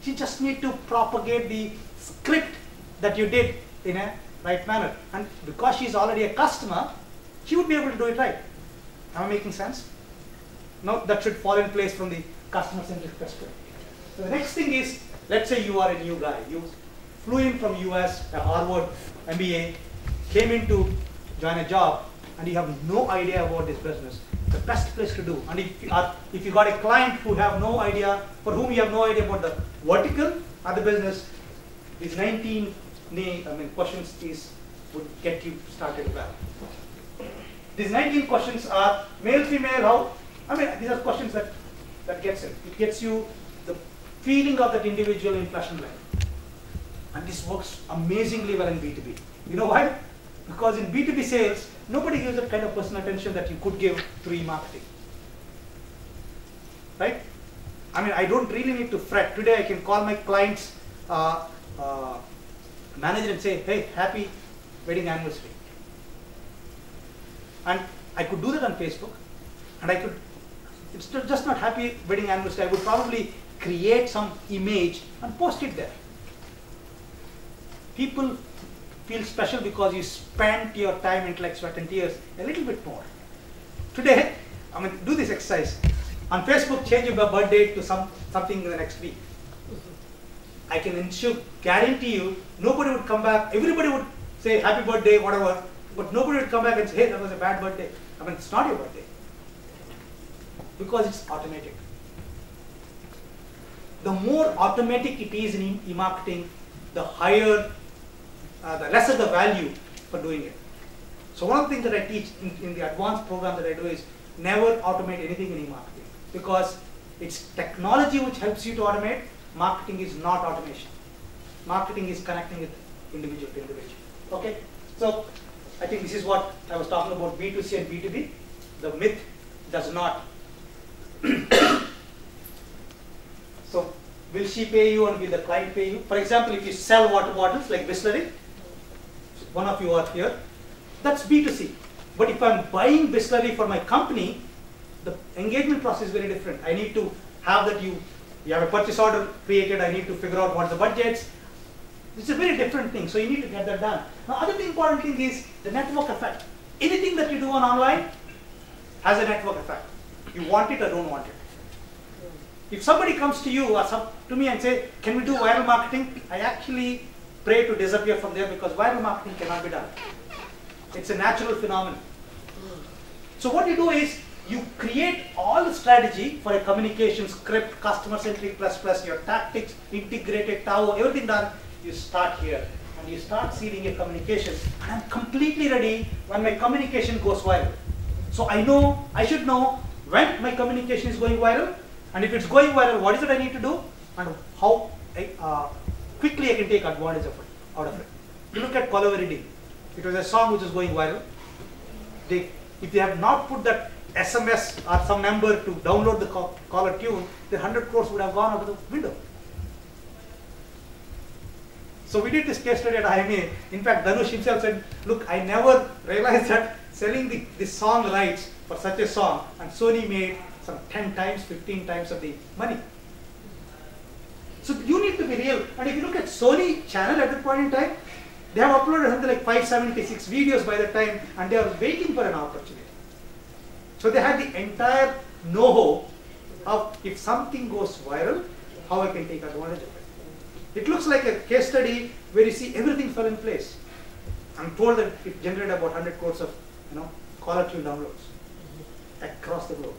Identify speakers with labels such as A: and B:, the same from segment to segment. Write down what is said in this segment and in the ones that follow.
A: She just need to propagate the script that you did in a right manner. And because she's already a customer, she would be able to do it right. Am I making sense? Now that should fall in place from the customer-centric perspective. So the next thing is, let's say you are a new guy. You flew in from US, a Harvard MBA, came in to join a job, and you have no idea about this business. The best place to do. And if you got a client who have no idea, for whom you have no idea about the vertical of the business, these 19 questions would get you started well. These 19 questions are male, female, these are questions that gets it. It gets you the feeling of that individual in flesh and blood. And this works amazingly well in B2B. You know why? Because in B2B sales, nobody gives that kind of personal attention that you could give through e-marketing. Right? I don't really need to fret. Today I can call my client's manager and say, hey, happy wedding anniversary. And I could do that on Facebook. And I could, it's just not happy wedding anniversary. I would probably create some image and post it there. People feel special because you spent your time, intellect, sweat and tears a little bit more. Today, do this exercise. On Facebook, change your birth date to something in the next week. I can guarantee you, nobody would come back. Everybody would say happy birthday, whatever, but nobody would come back and say, hey, that was a bad birthday. It's not your birthday. Because it's automatic. The more automatic it is in e-marketing, the higher, the lesser the value for doing it. So one of the things that I teach in the advanced program that I do is never automate anything in e-marketing, because it's technology which helps you to automate. Marketing is not automation. Marketing is connecting with individual to individual. Okay? So I think this is what I was talking about, B2C and B2B. The myth does not. So will she pay you and will the client pay you? For example, if you sell water bottles like Bisleri, one of you are here, that's B2C. But if I'm buying Bisleri for my company, the engagement process is very different. I need to have that you have a purchase order created, I need to figure out what the budgets. It's a very different thing, so you need to get that done. Now, other important thing is the network effect. Anything that you do on online has a network effect. You want it or don't want it. If somebody comes to you or to me and say, can we do viral marketing? I actually pray to disappear from there, because viral marketing cannot be done. It's a natural phenomenon. So what you do is, you create all the strategy for a communication script, customer-centric plus, your tactics, integrated TAO, everything done. You start here and you start seeding your communication. And I'm completely ready when my communication goes viral. So I should know when my communication is going viral, and if it's going viral, what is it I need to do, and how quickly I can take advantage of it, out of it. You look at Caller Reading. It was a song which was going viral. If they had not put that SMS or some number to download the caller tune, the 100 crores would have gone out of the window. So we did this case study at IMA. In fact, Dhanush himself said, look, I never realized that selling the song rights for such a song, and Sony made some 10 times, 15 times of the money. So you need to be real. And if you look at Sony channel at that point in time, they have uploaded something like 576 videos by the time, and they are waiting for an opportunity. So they had the entire know-how of, if something goes viral, how I can take advantage of it. It looks like a case study where you see everything fell in place. I'm told that it generated about 100 crores of caller tune downloads across the globe.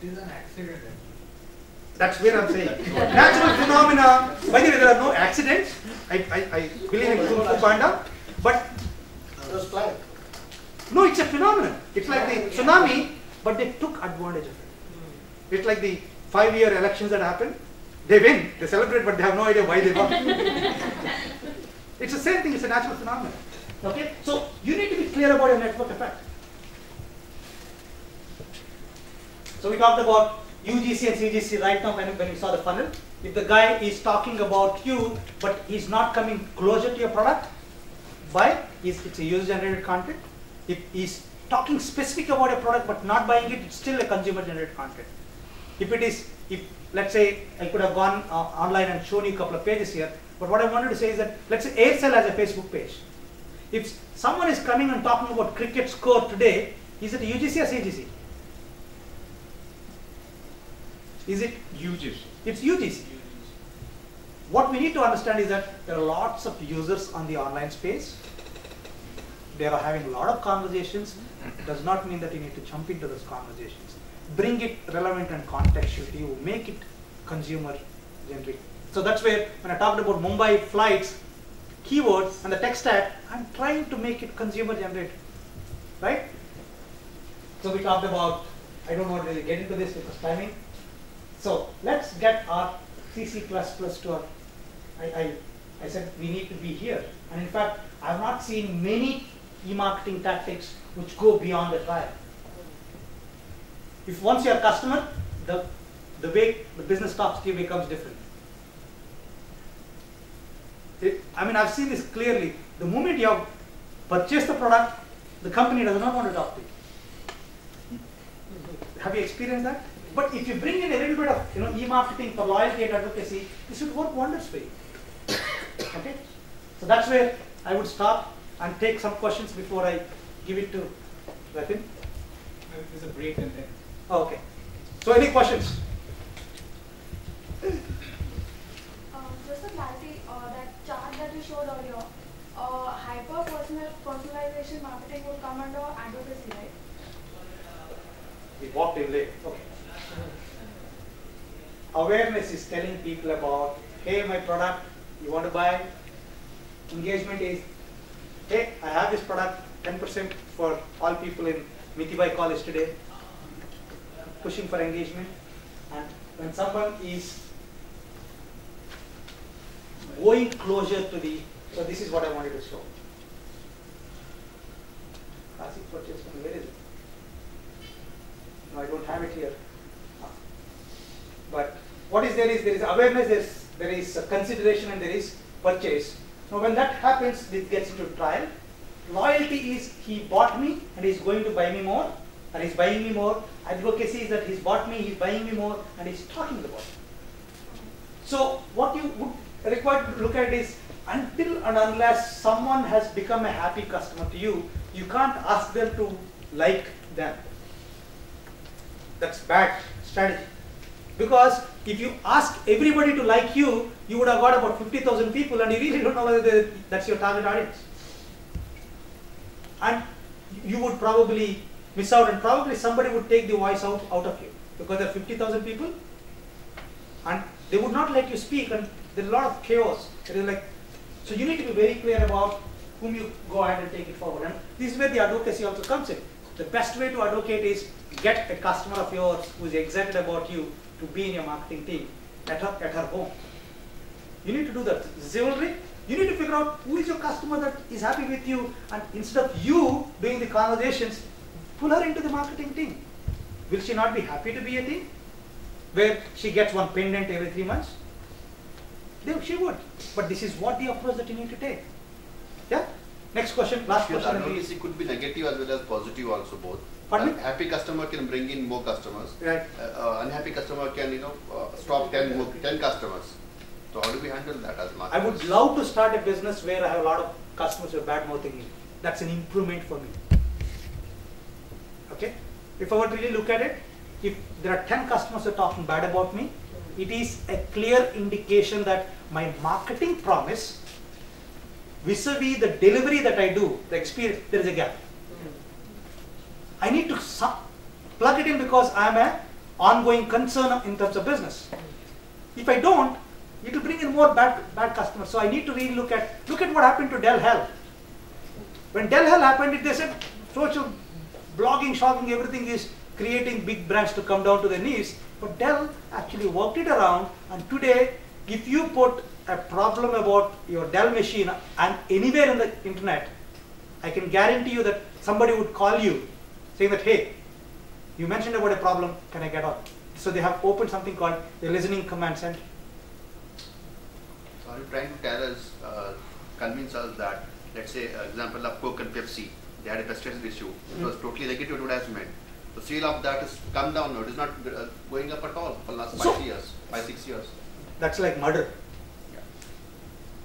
B: It is an accident.
A: That's where I'm saying. Natural phenomena. By the way, there are no accidents. I believe in Kung Fu Panda. But
C: it was planned.
A: No, it's a phenomenon. It's like the tsunami, but they took advantage of it. It's like the 5-year elections that happen. They win, they celebrate, but they have no idea why they won. It's the same thing, it's a natural phenomenon. Okay? So you need to be clear about your network effect. So we talked about UGC and CGC right now when we saw the funnel. If the guy is talking about you, but he's not coming closer to your product, why? It's a user-generated content. If he's talking specific about a product but not buying it, it's still a consumer-generated content. If let's say I could have gone online and shown you a couple of pages here, but what I wanted to say is that, let's say Aircel has a Facebook page. If someone is coming and talking about cricket score today, is it UGC or CGC? Is it?
C: UGC.
A: It's UGC. What we need to understand is that there are lots of users on the online space. They are having a lot of conversations. Does not mean that you need to jump into those conversations. Bring it relevant and contextual to you. Make it consumer centric. So that's where when I talked about Mumbai flights, keywords and the text tag, I'm trying to make it consumer generated, right? So we talked about, I don't want to really get into this because timing. So let's get our CC++ to our, I said we need to be here. And in fact, I have not seen many e-marketing tactics which go beyond the trial. If once you're a customer, the way the business talks to you becomes different. I mean, I've seen this clearly. The moment you have purchased the product, the company does not want to talk to you. Have you experienced that? But if you bring in a little bit of e-marketing for loyalty and advocacy, this would work wonders for you. Okay? So that's where I would stop and take some questions before I give it to Ratan.
C: There's a break in there.
A: Oh, okay. So any questions?
D: Just a clarity, that chart that you showed earlier, personalization marketing would come under advocacy, right?
A: We walked in late. Okay. Awareness is telling people about, hey, my product, you want to buy? Engagement is, hey, I have this product, 10% for all people in Mithibai college today. Pushing for engagement. And when someone is going closer to the, so this is what I wanted to show. Classic purchase, where is it? No, I don't have it here. But what is there is awareness, there is consideration, and there is purchase. Now when that happens, it gets into trial. Loyalty is he bought me and he's going to buy me more, and he's buying me more. Advocacy is that he's bought me, he's buying me more, and he's talking about it. So what you would require to look at is, until and unless someone has become a happy customer to you, you can't ask them to like them. That's bad strategy. Because if you ask everybody to like you, you would have got about 50,000 people and you really don't know whether that's your target audience. And you would probably miss out, and probably somebody would take the voice out of you, because there are 50,000 people and they would not let you speak, and there's a lot of chaos. It is like, so you need to be very clear about whom you go ahead and take it forward. And this is where the advocacy also comes in. The best way to advocate is get a customer of yours who is excited about you to be in your marketing team at her home. You need to do that. Similarly, you need to figure out who is your customer that is happy with you, and instead of you doing the conversations, pull her into the marketing team. Will she not be happy to be a team where she gets one pendant every 3 months? She would. But this is what the approach that you need to take. Yeah? Next question, last
E: Yes,
A: question.
E: advocacy could be negative as well as positive also, both.
A: Pardon me?
E: A happy customer can bring in more customers.
A: Right.
E: Unhappy customer can, stop 10 customers. So how do we handle that as marketers?
A: I would love to start a business where I have a lot of customers who are bad mouthing me. That's an improvement for me. Okay? If I were to really look at it, if there are 10 customers who are talking bad about me, it is a clear indication that my marketing promise vis-a-vis the delivery that I do, the experience, there is a gap. I need to plug it in because I am an ongoing concern in terms of business. If I don't, it will bring in more bad customers. So I need to really look at what happened to Dell Health. When Dell Health happened, they said social blogging, shocking, everything is creating big brands to come down to their knees. But Dell actually worked it around, and today, if you put a problem about your Dell machine and anywhere in the internet, I can guarantee you that somebody would call you saying that, hey, you mentioned about a problem, can I get on? So they have opened something called the listening command center.
E: So are you trying to tell us, convince us that, let's say, example of Coke and Pepsi, they had a pesticide issue. It was totally negative advertisement. The sale of that is come down now. It is not going up at all for the last 5 years, 5-6 years.
A: That's like murder.
E: Yeah.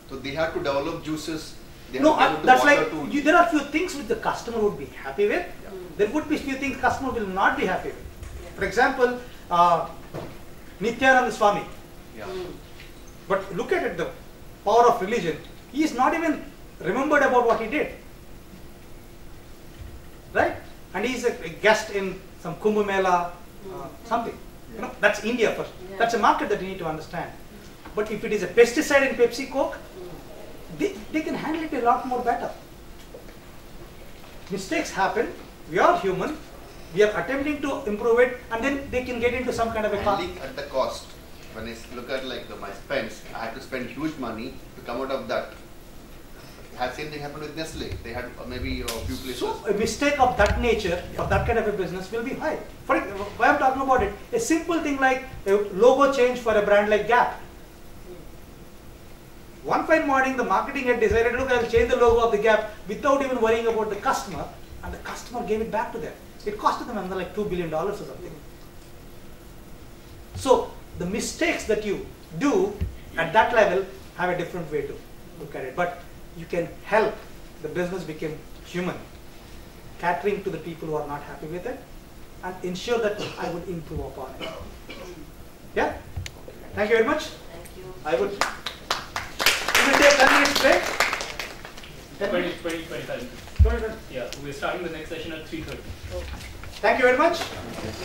E: So they have to develop juices. They
A: No,
E: have to
A: that's
E: water
A: like,
E: to
A: there are few things which the customer would be happy with.
E: Yeah.
A: There would be few things customer will not be happy with. For example, Nityananda Swami.
E: Yeah.
A: But look at it, the power of religion. He is not even remembered about what he did. Right? And he is a guest in some Kumbh Mela, something. You know, that's India first.
F: Yeah.
A: That's a market that you need to understand. But if it is a pesticide in Pepsi Coke, they can handle it a lot more better. Mistakes happen. We are human. We are attempting to improve it, and then they can get into some kind of a
E: Handling at the cost. When I look at like my spends, I had to spend huge money to come out of that. Same thing happened with Nestle. They had maybe a few places.
A: So a mistake of that nature for that kind of a business will be high. For why I'm talking about it, a simple thing like a logo change for a brand like Gap. One fine morning, the marketing had decided, look, I'll change the logo of the Gap without even worrying about the customer, and the customer gave it back to them. It costed them another like $2 billion or something. So the mistakes that you do at that level have a different way to look at it. But you can help the business become human, catering to the people who are not happy with it, and ensure that I would improve upon it. Yeah? Thank you very much.
F: Thank you.
A: I would. We will take 10 minutes break.
C: 25. Yeah, we're starting the next session at 3:30.
A: Thank you very much.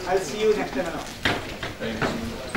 A: I'll see you next time around.
G: Thanks.